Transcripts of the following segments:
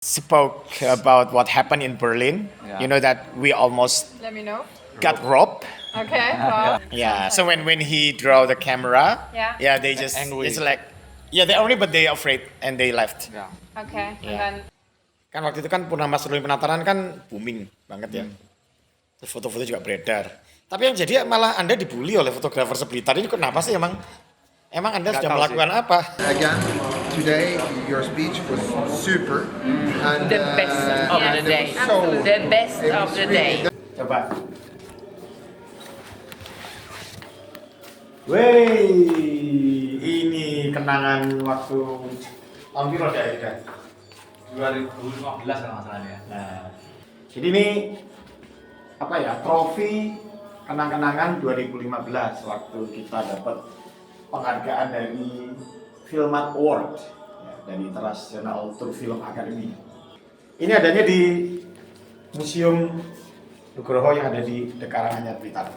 spoke about what happened in Berlin. Yeah. You know that we almost Let me know. got robbed. Okay. Wow. Yeah. So when he draw the camera, Yeah. they just Angry. it's like they're angry but they afraid and they left. Ya. Okay. And Yeah. then Kan waktu itu kan Purnama Serling Penataran kan booming banget ya. Terus foto-foto juga beredar. Tapi yang jadi malah Anda dibully oleh fotografer Seblitar ini kenapa sih emang Anda Nggak sudah tahu melakukan apa? Again, today your speech was super. And, The best of and the it day. was so- The best it of was the really day. Coba. Wey, ini kenangan waktu tahun biru ya. 2015 kalau nggak salah ya. Nah, jadi ini apa ya? Trofi kenang-kenangan 2015 waktu kita dapat penghargaan dari Filmat Award ya, dari International Tour Film Academy. Ini adanya di Museum Nugroho yang ada di Karanganyar Blitar.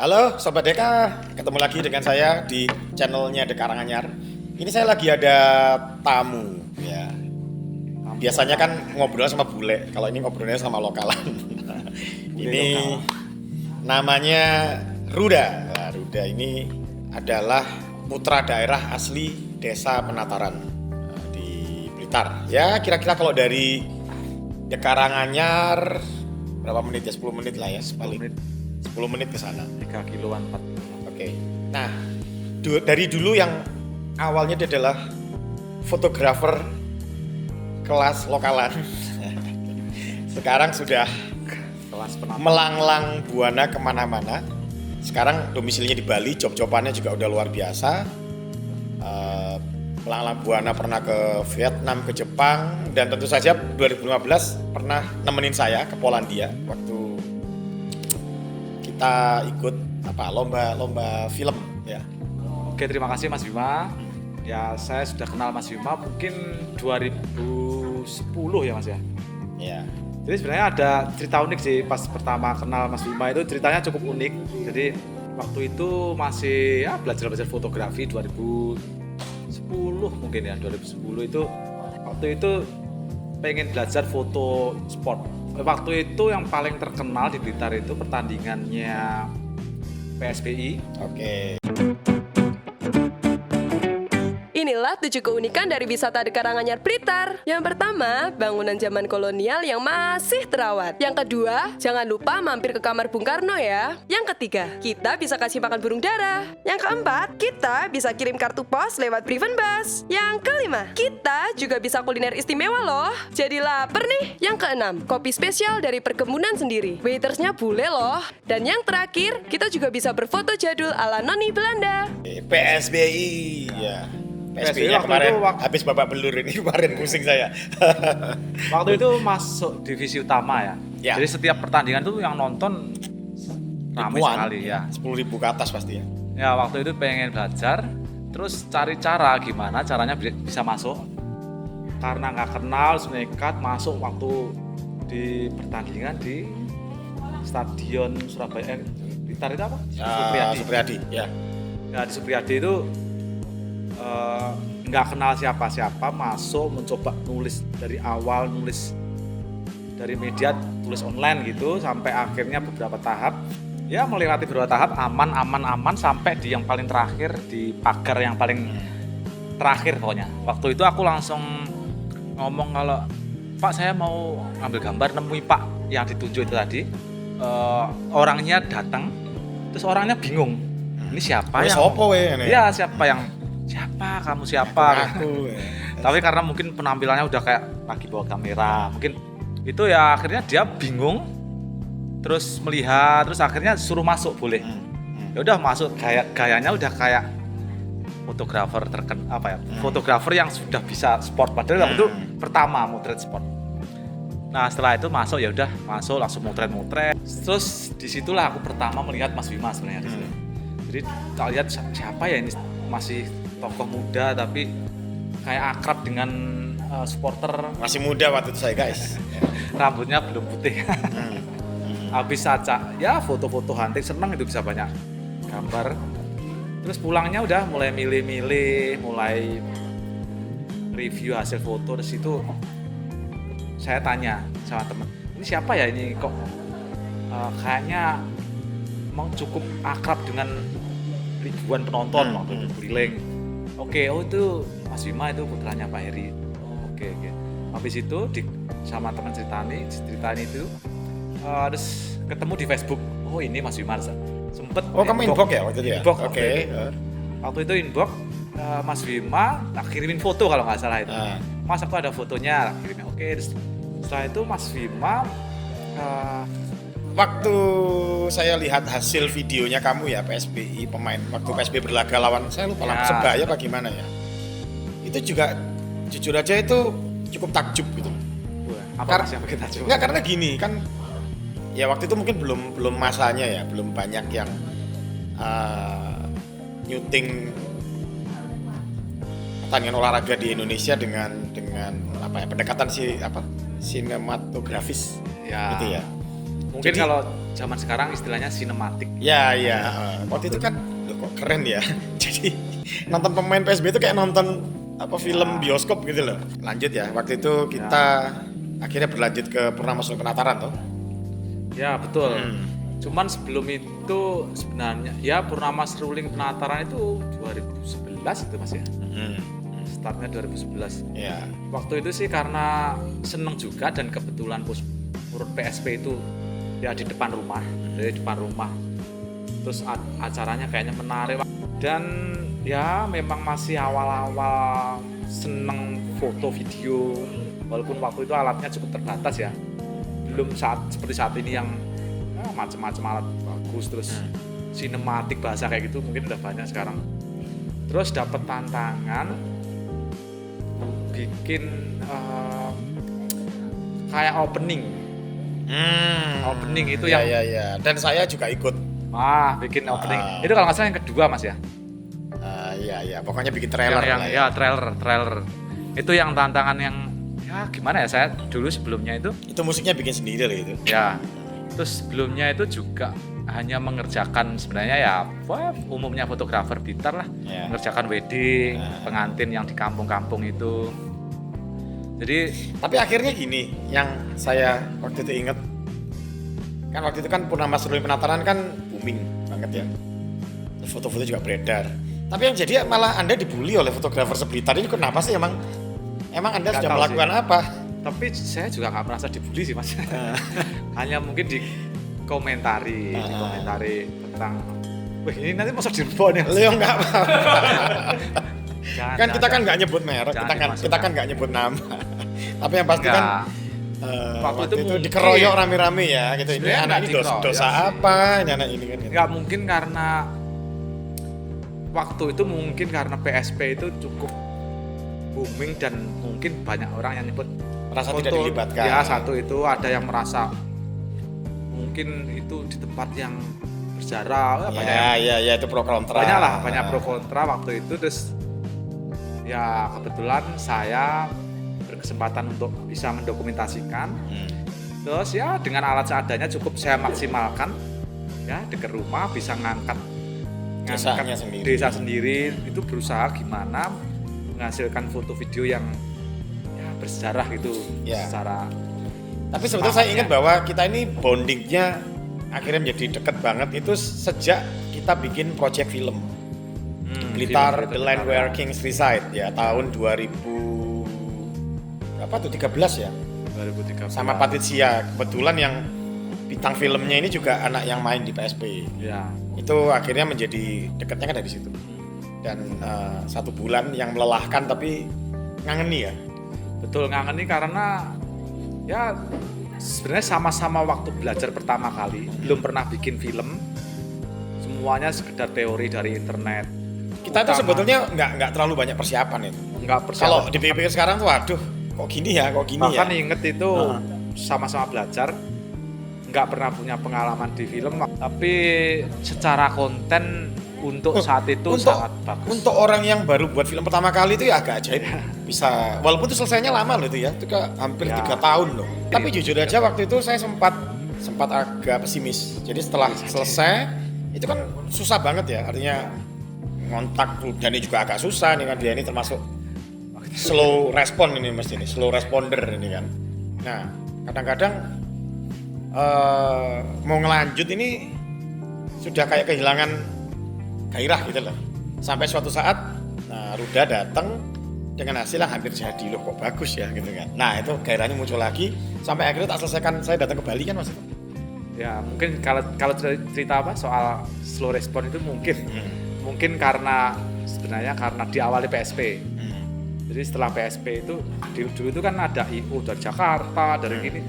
Halo Sobat Deka, ketemu lagi dengan saya di channelnya The Karanganyar. Ini saya lagi ada tamu ya. Biasanya kan ngobrol sama bule, kalau ini ngobrolnya sama lokalan. Ini namanya Ruda. Nah, Ruda ini adalah putra daerah asli Desa Penataran di Blitar. Ya kira-kira kalau dari The Karanganyar berapa menit ya? 10 menit lah ya, paling 10 menit ke sana. 3 kiloan 4. Oke. Nah, dari dulu yang awalnya dia adalah fotografer kelas lokalan. Sekarang sudah Kelas penata. melanglang buana kemana-mana. Sekarang domisilinya di Bali, job-jobannya juga udah luar biasa. Melanglang buana pernah ke Vietnam, ke Jepang, dan tentu saja 2015 pernah nemenin saya ke Polandia waktu kita ikut lomba film ya. Oke, terima kasih Mas Bima. Ya, saya sudah kenal Mas Bima mungkin 2010 ya Mas ya. Ya. Jadi sebenarnya ada cerita unik sih pas pertama kenal Mas Bima itu ceritanya cukup unik. Jadi waktu itu masih ya belajar fotografi 2010 mungkin ya 2010 itu waktu itu pengen belajar foto sport. Waktu itu yang paling terkenal di Blitar itu pertandingannya PSBI. Oke. Inilah 7 keunikan dari wisata di Karanganyar Blitar. Yang pertama, bangunan zaman kolonial yang masih terawat. Yang kedua, jangan lupa mampir ke kamar Bung Karno ya. Yang ketiga, kita bisa kasih makan burung dara. Yang keempat, kita bisa kirim kartu pos lewat Priven Bus. Yang kelima, kita juga bisa kuliner istimewa loh. Jadi lapar nih. Yang keenam, kopi spesial dari perkebunan sendiri. Waitersnya bule loh. Dan yang terakhir, kita juga bisa berfoto jadul ala noni Belanda. PSBI ya. PSBI PSBI-nya waktu kemarin itu habis babak belur ini kemarin pusing saya. Waktu itu masuk divisi utama ya. Ya. Jadi setiap pertandingan itu yang nonton ramai Ribuan, sekali ya. 10.000 ke atas pasti ya. Ya waktu itu pengen belajar, terus cari cara gimana caranya bisa masuk. Karena nggak kenal, nekat masuk waktu di pertandingan di Stadion Surabaya. Blitar itu apa? Supriyadi ya. Ya di Supriyadi itu nggak kenal siapa-siapa, masuk mencoba nulis dari awal, nulis dari media, tulis online gitu, sampai akhirnya beberapa tahap. Ya melewati beberapa tahap aman sampai di yang paling terakhir di pagar yang paling terakhir pokoknya. Waktu itu aku langsung ngomong kalau Pak saya mau ngambil gambar, nemui Pak yang ditunjuk itu tadi. Orangnya datang, terus orangnya bingung. Ini siapa yang? Sopo we ini? Iya siapa kamu siapa? Aku. Tapi karena mungkin penampilannya udah kayak lagi bawa kamera, mungkin itu ya akhirnya dia bingung. Terus melihat, terus akhirnya suruh masuk boleh. Ya udah masuk, gayanya udah kayak fotografer fotografer yang sudah bisa sport, padahal waktu itu pertama motret sport. Nah setelah itu masuk ya udah masuk langsung motret. Terus disitulah aku pertama melihat Mas Bima sebenarnya di sini. Jadi tak lihat siapa ya ini, masih tokoh muda tapi kayak akrab dengan supporter. Masih muda waktu itu saya guys. Rambutnya belum putih. Habis saja ya foto-foto hunting, seneng itu bisa banyak gambar. Terus pulangnya udah mulai milih-milih, mulai review hasil foto. Terus itu saya tanya sama temen, ini siapa ya ini kok kayaknya emang cukup akrab dengan ribuan penonton waktu itu Briling. Oke, oh itu Mas Bima, itu putranya Pak Heri. Oh, oke. Habis itu sama teman ceritain itu terus ketemu di Facebook. Oh ini Mas Bima, sempet. Oh kamu inbox ya waktu itu ya? Inbox. Oke. Waktu itu inbox Mas Bima tak kirimin foto kalau nggak salah itu. Mas aku ada fotonya, kirimin. Oke. Terus setelah itu Mas Bima waktu saya lihat hasil videonya kamu ya PSBI pemain waktu PSBI berlaga lawan saya lupa lah Persebaya apa gimana ya. Itu juga jujur aja itu cukup takjub gitu. Apa Mas yang kita coba? Enggak, karena gini kan ya waktu itu mungkin belum masanya ya, belum banyak yang nyuting pertandingan olahraga di Indonesia dengan apa ya, pendekatan sinematografis Ya. gitu ya. Mungkin Jadi- kalau zaman sekarang istilahnya sinematik. Ya, waktu itu kan loh, kok keren ya. Jadi nonton pemain PSB itu kayak nonton film bioskop gitu loh. Lanjut ya, waktu itu kita akhirnya berlanjut ke Purnama Seruling Penataran toh. Ya betul. Cuman sebelum itu sebenarnya ya Purnama Seruling Penataran itu 2011 itu Mas ya. Startnya 2011. Ya. Waktu itu sih karena seneng juga dan kebetulan urut PSP itu ya di depan rumah, dari depan rumah. Terus acaranya kayaknya menarik dan ya memang masih awal-awal seneng foto video, walaupun waktu itu alatnya cukup terbatas ya, belum seperti saat ini yang macam-macam alat bagus, terus sinematik bahasa kayak gitu mungkin udah banyak sekarang. Terus dapat tantangan bikin kayak opening itu yang ya. Dan saya juga ikut. bikin opening. Itu kalau nggak salah yang kedua Mas ya. Iya, pokoknya bikin trailer yang lah ya. trailer. Itu yang tantangan yang ya gimana ya, saya dulu sebelumnya itu Itu musiknya bikin sendiri loh itu. ya. Terus sebelumnya itu juga hanya mengerjakan sebenarnya ya umumnya fotografer Blitar lah, Ya. mengerjakan wedding, pengantin yang di kampung-kampung itu. Jadi Tapi akhirnya gini, yang saya waktu itu inget, kan waktu itu kan Purnama Seruling Penataran kan booming banget ya. Terus foto-foto juga beredar. Tapi yang jadi malah Anda dibully oleh fotografer seblitar ini, kenapa sih emang Anda Nggak sudah tahu melakukan apa? tapi saya juga nggak merasa dibully sih Mas. Hanya mungkin dikomentari tentang wah ini nanti masuk di nih. Leo nggak apa-apa. Jangan, Kan kita kan jangan. nggak nyebut merek, Jangan kita dimasukkan. kan nggak nyebut nama. Tapi yang pasti Enggak. kan Waktu itu mungkin- dikeroyok rame-rame ya gitu. Ini Sebenarnya anak nggak ini dikeroyok dosa sih. apa? Ini anak ini kan. Gitu. Nggak mungkin karena waktu itu mungkin karena PSP itu cukup booming dan mungkin banyak orang yang nyebut Merasa tidak foto. dilibatkan. Ya satu itu ada yang merasa mungkin itu di tempat yang bersejarah, banyak yang Ya itu pro kontra. banyak pro kontra waktu itu. Terus ya kebetulan saya berkesempatan untuk bisa mendokumentasikan. Terus ya dengan alat seadanya cukup saya maksimalkan ya dekat rumah, bisa ngangkat Desanya sendiri. desa sendiri, itu berusaha gimana menghasilkan foto video yang ya bersejarah gitu Ya. secara. Tapi sebetulnya saya ingat bahwa kita ini bondingnya akhirnya menjadi dekat banget itu sejak kita bikin project film. Blitar, film The itu Land Blitar, Where ya. Kings Reside ya tahun 2013 ya 2013 sama Patricia. Kebetulan yang bintang filmnya ini juga anak yang main di PSP. ya. Itu akhirnya menjadi dekatnya kan dari situ. Dan 1 bulan yang melelahkan tapi ngangeni ya. Betul, ngangeni karena ya sebenarnya sama-sama waktu belajar pertama kali, belum pernah bikin film, semuanya sekedar teori dari internet. Kita tuh sebetulnya nggak terlalu banyak persiapan itu. nggak persiapan. Kalau dipikir sekarang tuh waduh kok gini ya. Bahkan inget itu sama-sama belajar, nggak pernah punya pengalaman di film, tapi secara konten untuk saat itu sangat bagus. Untuk orang yang baru buat film pertama kali itu ya agak ajaib. Bisa walaupun itu selesainya lama loh itu ya. Itu hampir Ya. 3 tahun loh. Tapi jujur aja waktu itu saya sempat sempat agak pesimis. Jadi setelah selesai itu kan susah banget ya, artinya ngontak Dani juga agak susah nih kan, dia ini termasuk slow respon ini mesti ini, slow responder ini kan. Nah kadang-kadang mau ngelanjut ini sudah kayak kehilangan gairah gitu loh. Sampai suatu saat Ruda datang dengan hasil yang hampir jadi, loh kok bagus ya gitu kan. Nah itu gairahnya muncul lagi sampai akhirnya tak selesaikan, saya datang ke Bali kan Mas. Ya mungkin kalau cerita apa soal slow respon itu mungkin karena sebenarnya karena diawali PSP. Jadi setelah PSP itu dulu itu kan ada IO dari Jakarta, dari ini.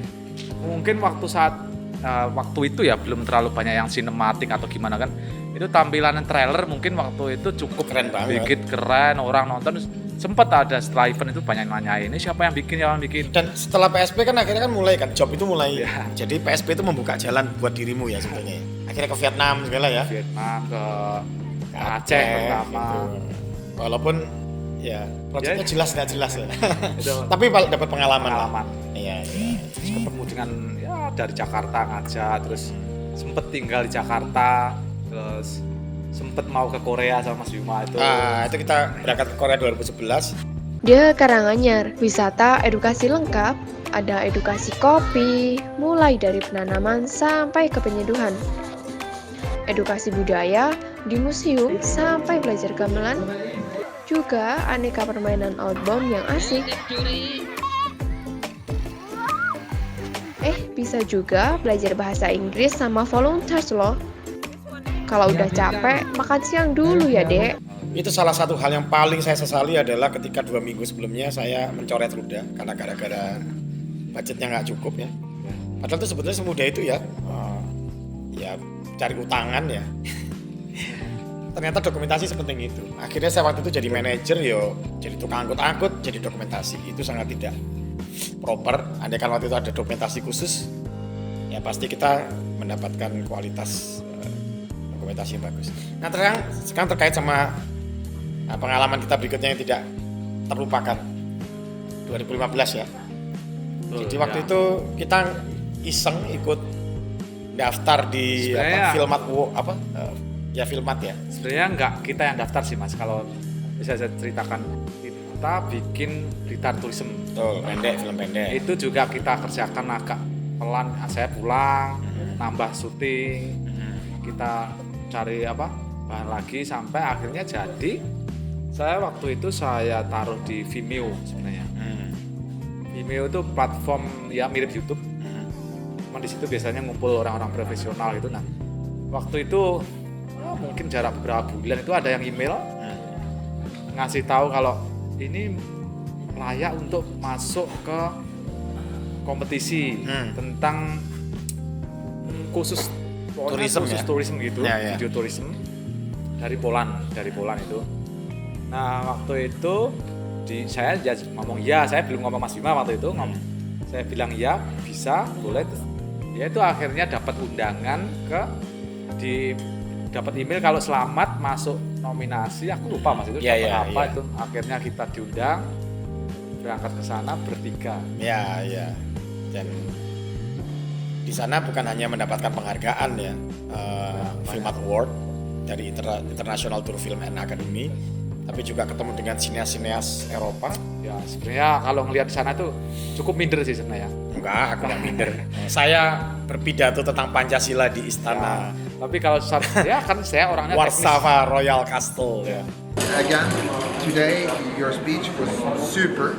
Mungkin waktu itu ya belum terlalu banyak yang sinematik atau gimana kan. Itu tampilan trailer mungkin waktu itu cukup keren banget. bikin keren, orang nonton. Sempat ada setelah event itu banyak nanya ini siapa yang bikin. Dan setelah PSP kan akhirnya kan mulai kan, job itu mulai. Ya. Jadi PSP itu membuka jalan buat dirimu ya sebetulnya. Akhirnya ke Vietnam segala ya. Vietnam ke Aceh pertama. Gitu. Walaupun ya proyeknya jelas nggak jelas ya. Itu Tapi dapat pengalaman. pengalaman. Iya. Terus ketemu dengan ya dari Jakarta ngajak, terus sempet tinggal di Jakarta, terus sempet mau ke Korea sama Mas Bima itu. Itu kita berangkat ke Korea 2011. Dia Karanganyar, wisata edukasi lengkap, ada edukasi kopi, mulai dari penanaman sampai ke penyeduhan. Edukasi budaya, di museum sampai belajar gamelan, juga aneka permainan outbound yang asik. Bisa juga belajar bahasa Inggris sama volunteers loh. Kalau udah capek, makan siang dulu ya, Dek. Itu salah satu hal yang paling saya sesali adalah ketika 2 minggu sebelumnya saya mencoret Ruda karena gara-gara budgetnya nggak cukup ya. Padahal itu sebetulnya semudah itu ya, ya cari utangan ya. Ternyata dokumentasi sepenting itu. Akhirnya saya waktu itu jadi manajer, jadi tukang angkut-angkut, jadi dokumentasi. Itu sangat tidak proper. Andai kan waktu itu ada dokumentasi khusus, ya pasti kita mendapatkan kualitas dokumentasi yang bagus. Nah sekarang terkait sama pengalaman kita berikutnya yang tidak terlupakan, 2015 ya. Jadi waktu itu kita iseng ikut daftar di Filmat Filmat ya. Sebenarnya enggak kita yang daftar sih Mas, kalau bisa saya ceritakan. Kita bikin Blitar Tourism. Betul, film pendek. Itu juga kita kerjakan agak pelan, saya pulang, nambah syuting, kita cari bahan lagi sampai akhirnya jadi. Waktu itu saya taruh di Vimeo sebenarnya. Vimeo itu platform ya mirip YouTube. Cuman di situ biasanya ngumpul orang-orang profesional gitu. Nah, waktu itu mungkin jarak beberapa bulan itu ada yang email ngasih tahu kalau ini layak untuk masuk ke kompetisi tentang khusus tourism gitu, video tourism dari Poland itu. Nah waktu itu saya ngomong ya, saya belum ngomong Mas Bima waktu itu saya bilang ya bisa boleh. Ya itu akhirnya dapat undangan dapat email kalau selamat masuk nominasi, aku lupa Mas itu itu akhirnya kita diundang berangkat ke sana bertiga. Ya. Dan di sana bukan hanya mendapatkan penghargaan ya, Filmat Award dari International Tour Film and Academy, tapi juga ketemu dengan sineas-sineas Eropa. Ya sebenarnya kalau ngelihat di sana tuh cukup minder sih sebenarnya. Enggak, aku nggak minder. Saya berpidato tentang Pancasila di istana. Tapi kalau ya kan saya orangnya Warsawa Royal Castle ya. Again, today your speech was super.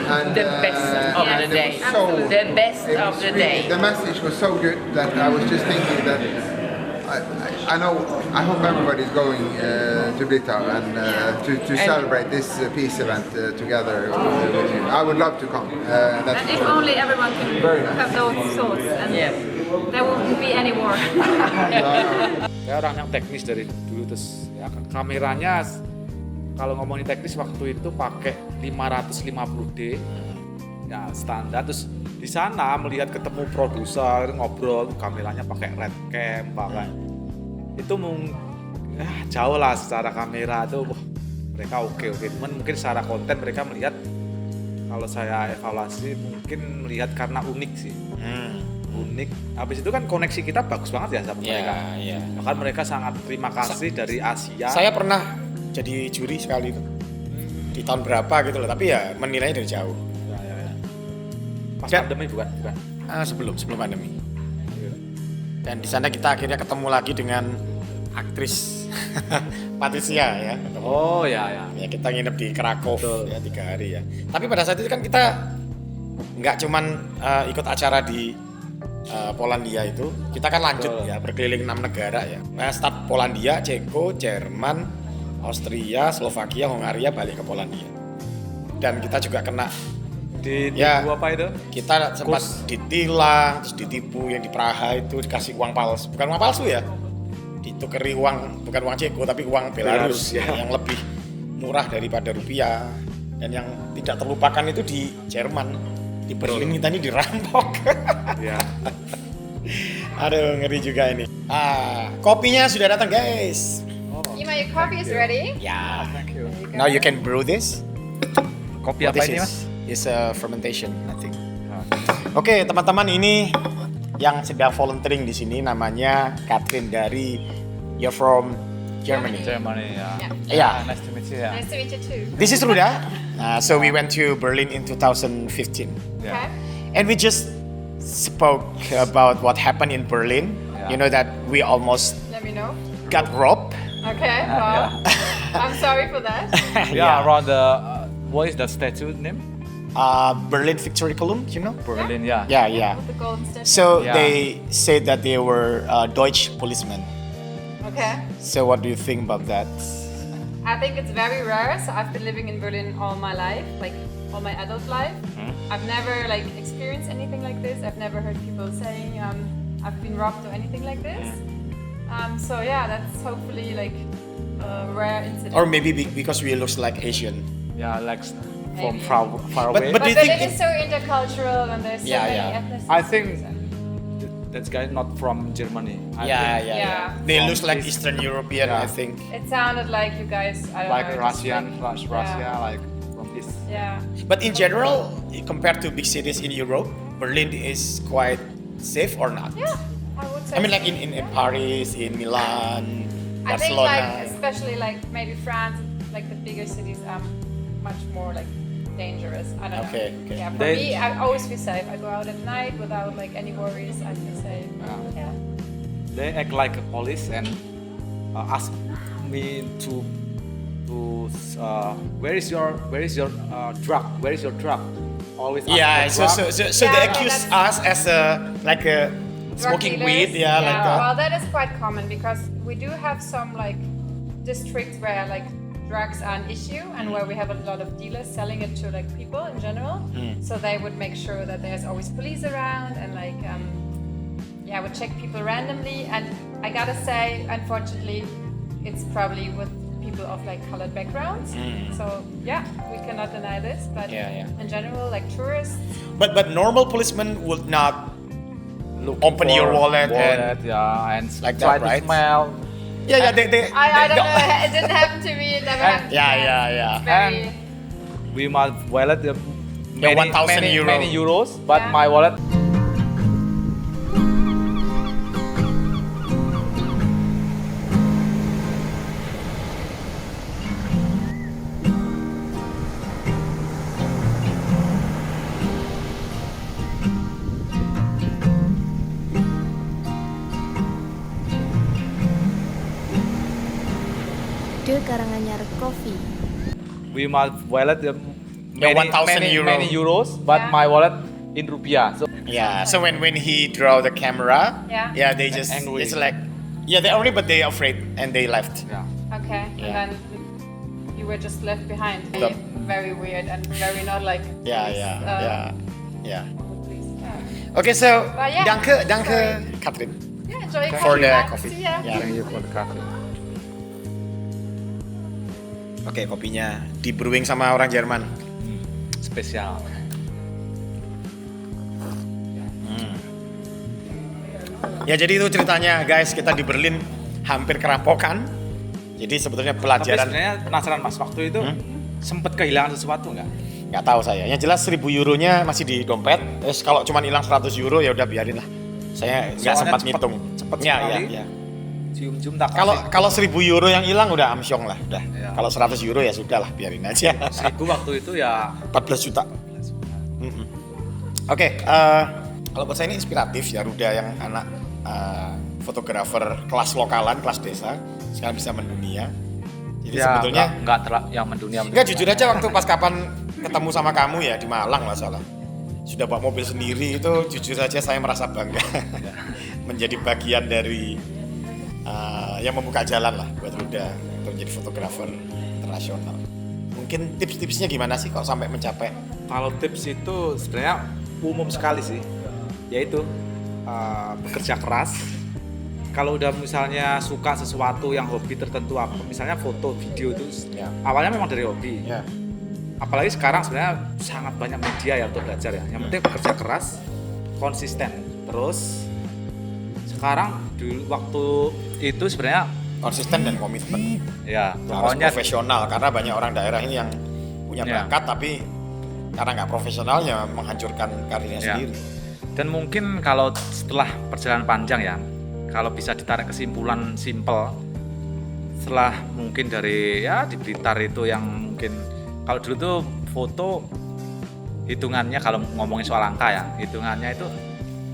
And, The best of the day. The best of the day. The message was so good that I was just thinking that I hope everybody's going to Blitar and to celebrate this peace event together with you. I would love to come. And if only everyone could have those thoughts, and there won't be any war. Saya orang yang teknis dari dulu, terus ya, kameranya kalau ngomongin teknis waktu itu pakai 550D ya standar. Terus di sana melihat ketemu produser ngobrol, kameranya pakai red cam, pakai itu jauh lah secara kamera tuh mereka oke. Cuman mungkin secara konten mereka melihat, kalau saya evaluasi mungkin melihat karena unik sih. unik. Habis itu kan koneksi kita bagus banget ya sama mereka. Iya. Bahkan mereka sangat terima kasih dari Asia. Saya pernah jadi juri sekali itu di tahun berapa gitu loh, tapi ya menilainya dari jauh. Ya. Pas Dan- pandemi bukan. Sebelum pandemi. Dan di sana kita akhirnya ketemu lagi dengan aktris Patricia ya. Ketemu. Oh ya. Ya kita nginep di Krakow ya 3 hari ya. Tapi pada saat itu kan kita nggak cuman ikut acara di Polandia itu, kita kan lanjut Betul. ya berkeliling 6 negara ya. Nah, start Polandia, Ceko, Jerman, Austria, Slovakia, Hongaria, balik ke Polandia. Dan kita juga kena Di Ya. buku apa itu? kita sempat ditilang, terus ditipu yang di Praha itu dikasih uang palsu, bukan uang palsu ya, ditukeri uang bukan uang Ceko tapi uang Belarus Belarus, ya. yang lebih murah daripada rupiah. Dan yang tidak terlupakan itu di Jerman, di Berlin kita ini dirampok. Ya. Aduh ngeri juga ini. Kopinya sudah datang guys. Ima, your coffee is ready. Ya. Thank you. Now you can brew this. Kopi What apa this ini, is? Mas? It's a fermentation, I think. Oke, teman-teman, ini yang sedang volunteering di sini namanya Catherine dari You're from Germany. Germany ya. Yeah. Nice to meet you ya. Nice to meet you too. This is Ruda. So we went to Berlin in 2015, Ya. Okay. and we just spoke about what happened in Berlin. Yeah. You know that we almost Let me know. got robbed. Okay. Well, I'm sorry for that. Yeah, around the what is the statue name? Berlin Victory Column, you know? Berlin, yeah. Yeah. With the golden statue. So Yeah. they said that they were Deutsch policemen. Okay. So what do you think about that? I think it's very rare. So I've been living in Berlin all my life, like all my adult life. I've never like experienced anything like this. I've never heard people saying I've been robbed or anything like this. So yeah, that's hopefully like a rare incident. Or maybe because we look like Asian. Yeah, like from Maybe. far But- away. but But do you think Berlin is so intercultural and there's so Yeah, many yeah. ethnicities. I think that guy not from Germany. I think Yeah. They From look like East- Eastern European, Yeah. I think. It sounded like you guys, I don't like know, just Russian, like- Russia, like from East. Yeah. But in general, compared to big cities in Europe, Berlin is quite safe or not? Yeah, I would say. I mean, like in Paris, in Milan, I think Barcelona. like especially like maybe France, like the bigger cities are much more like dangerous. I don't Okay, know. okay. Yeah, for They- me, I always feel safe. I go out at night without like any worries. I feel safe. Yeah. They act like a police and ask me to where is your drug? Where is your drug? Always ask Yeah, for so drug. they Yeah, accuse that's- us as a Drug smoking dealers, weed, yeah, like that. Well, that is quite common because we do have some like districts where like drugs are an issue and where we have a lot of dealers selling it to like people in general. So they would make sure that there's always police around and like would check people randomly. And I gotta say, unfortunately, it's probably with people of like colored backgrounds. So yeah, we cannot deny this. But Yeah. in general, like tourists. But normal policemen would not open For your wallet and yeah, and like try that, right? to smell. yeah, they I don't know. It didn't happen to me. It never happened. to me. Yeah. It's very. We my wallet Yeah, 1,000 euro. many euros, but Yeah. my wallet. The Karanganyar Coffee. We my wallet Yeah, 1,000 euro. many euros, but Yeah. my wallet in rupiah. So Yeah, so when he draw the camera, Yeah. they just Angry. it's like they're angry but they afraid and they left. yeah. Okay. Yeah. And then you were just left behind. Yep. Very weird and very not like. Yeah. Yeah. Okay, so But yeah, danke sorry. Catherine Yeah, enjoy your for coffee. the Bye. coffee. See ya. Yeah. Thank you for the coffee. Oke, kopinya di brewing sama orang Jerman. Spesial. Ya jadi itu ceritanya guys, kita di Berlin hampir kerampokan. Jadi sebetulnya Tapi pelajaran sebenarnya penasaran Mas, waktu itu sempet kehilangan sesuatu nggak? nggak tahu saya. Yang jelas 1.000 euronya masih di dompet. Terus kalau cuma hilang 100 euro ya udah biarin lah. Saya nggak Soalnya sempat cepet- ngitung. cepet Ya, sekali. ya. Cium-cium tak Kalau 1.000 euro yang hilang udah amsyong lah, udah. Ya. Kalau 100 euro ya sudah lah, biarin aja. 1.000 waktu itu ya 14 juta. Oke, kalau buat saya ini inspiratif ya, Ruda yang anak fotografer kelas lokalan, kelas desa, sekarang bisa mendunia. Jadi ya, sebetulnya nggak yang mendunia. enggak, jujur aja waktu pas kapan ketemu sama kamu ya di Malang lah salah. Sudah bawa mobil sendiri itu jujur saja saya merasa bangga menjadi bagian dari yang membuka jalan lah buat Ruda untuk menjadi fotografer internasional. Mungkin tips-tipsnya gimana sih kok sampai mencapai? Kalau tips itu sebenarnya umum sekali sih, yaitu bekerja keras. Kalau udah misalnya suka sesuatu yang hobi tertentu apa, misalnya foto, video itu Ya. awalnya memang dari hobi. Ya. Apalagi sekarang sebenarnya sangat banyak media ya untuk belajar ya. Yang penting bekerja keras, konsisten. Terus sekarang dulu waktu itu sebenarnya Konsisten dan komitmen. ya Harus pokoknya profesional karena banyak orang daerah ini yang punya Ya. bakat tapi karena nggak profesional ya menghancurkan karirnya Ya. sendiri. Dan mungkin kalau setelah perjalanan panjang ya, kalau bisa ditarik kesimpulan simpel, setelah mungkin dari ya di Blitar itu yang mungkin kalau dulu tuh foto hitungannya kalau ngomongin soal angka ya, hitungannya itu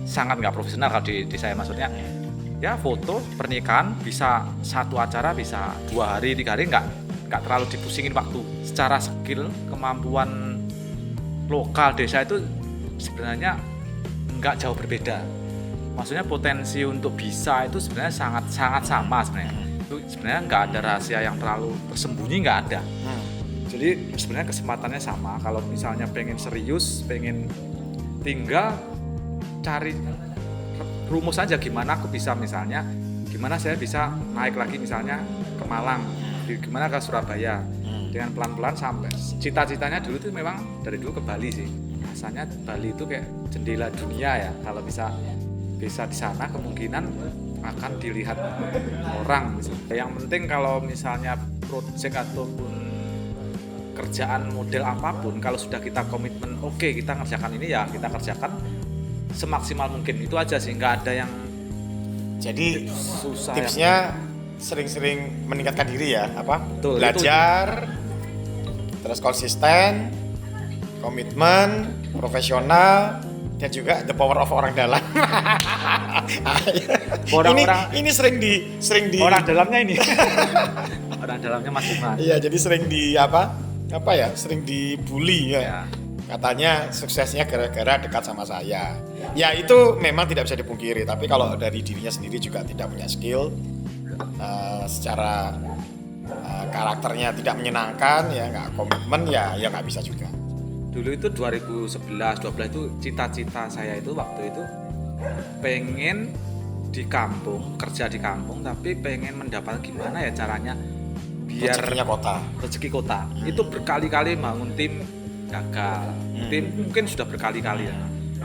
sangat nggak profesional kalau di saya maksudnya. Ya foto pernikahan bisa satu acara bisa 2 hari 3 hari nggak terlalu dipusingin waktu. Secara skill kemampuan lokal desa itu sebenarnya nggak jauh berbeda. Maksudnya potensi untuk bisa itu sebenarnya sangat sama sebenarnya. Itu sebenarnya nggak ada rahasia yang terlalu tersembunyi, nggak ada. Jadi sebenarnya kesempatannya sama. Kalau misalnya pengen serius, pengen tinggal cari rumus aja gimana aku bisa misalnya, gimana saya bisa naik lagi misalnya ke Malang, gimana ke Surabaya. Dengan pelan-pelan sampai cita-citanya dulu tuh memang dari dulu ke Bali sih. Rasanya Bali itu kayak jendela dunia ya. Kalau bisa di sana kemungkinan akan dilihat orang gitu. Yang penting kalau misalnya project ataupun kerjaan model apapun, kalau sudah kita komitmen oke, kita ngerjakan ini ya kita kerjakan semaksimal mungkin. Itu aja sih, nggak ada yang Jadi susah. tipsnya sering-sering meningkatkan diri ya, apa? Betul, Belajar, terus konsisten, komitmen, profesional, dan juga the power of orang dalam. Orang-orang- ini sering di orang dalamnya ini. Orang dalamnya masing-masing. Iya, jadi sering di apa ya, sering dibully ya. Ya. Katanya suksesnya gara-gara dekat sama saya. Ya itu memang tidak bisa dipungkiri, tapi kalau dari dirinya sendiri juga tidak punya skill, secara karakternya tidak menyenangkan, ya nggak komitmen, ya nggak bisa juga. Dulu itu 2011-12 itu cita-cita saya itu waktu itu pengen di kampung, kerja di kampung, tapi pengen mendapat gimana ya caranya biar Rezekinya kota. rezeki kota. Itu berkali-kali bangun tim gagal. Tim mungkin sudah berkali-kali ya.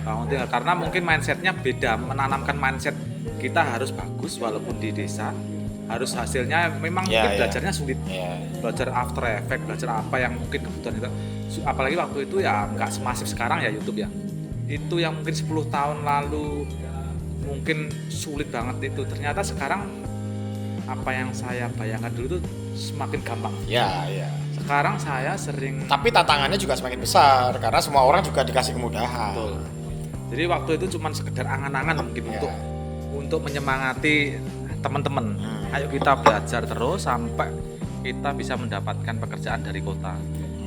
Bangun tim karena mungkin mindsetnya beda, menanamkan mindset kita harus bagus walaupun di desa, harus hasilnya memang Ya, mungkin ya. belajarnya sulit. Ya. Belajar After Effects, belajar apa yang mungkin kebutuhan itu. Apalagi waktu itu ya nggak semasif sekarang ya YouTube ya. Itu yang mungkin 10 tahun lalu mungkin sulit banget itu. Ternyata sekarang apa yang saya bayangkan dulu tuh semakin gampang. Ya. Sekarang saya sering Tapi tantangannya juga semakin besar karena semua orang juga dikasih kemudahan. betul. Jadi waktu itu cuma sekedar angan-angan mungkin Ya. untuk menyemangati teman-teman. Ayo kita belajar terus sampai kita bisa mendapatkan pekerjaan dari kota.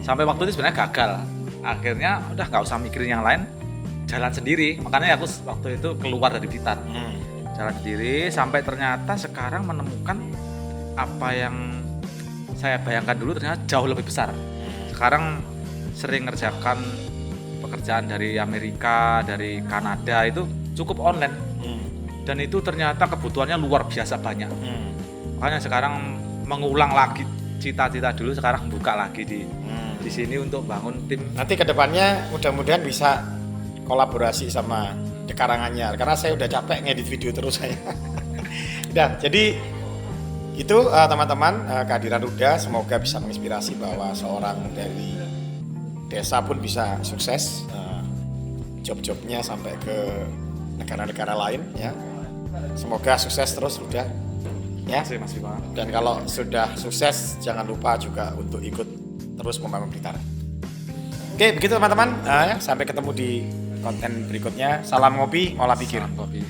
Sampai waktu itu sebenarnya gagal. Akhirnya udah nggak usah mikirin yang lain, jalan sendiri. Makanya aku waktu itu keluar dari Blitar. Jalan sendiri sampai ternyata sekarang menemukan apa yang saya bayangkan dulu ternyata jauh lebih besar. Sekarang sering ngerjakan pekerjaan dari Amerika, dari Kanada itu cukup online. Dan itu ternyata kebutuhannya luar biasa banyak. Makanya sekarang mengulang lagi cita-cita dulu, sekarang buka lagi di sini untuk bangun tim. Nanti kedepannya mudah-mudahan bisa kolaborasi sama The Karanganyar karena saya udah capek ngedit video terus saya. Udah, jadi itu teman-teman, kehadiran Ruda semoga bisa menginspirasi bahwa seorang dari desa pun bisa sukses, job-jobnya sampai ke negara-negara lain ya. Semoga sukses terus udah ya. Terima kasih Mas Bima. Dan kalau sudah sukses jangan lupa juga untuk ikut terus membangun Blitar. Oke, begitu teman-teman. Sampai ketemu di konten berikutnya. Salam ngopi, ngolah pikir. Salam kopi.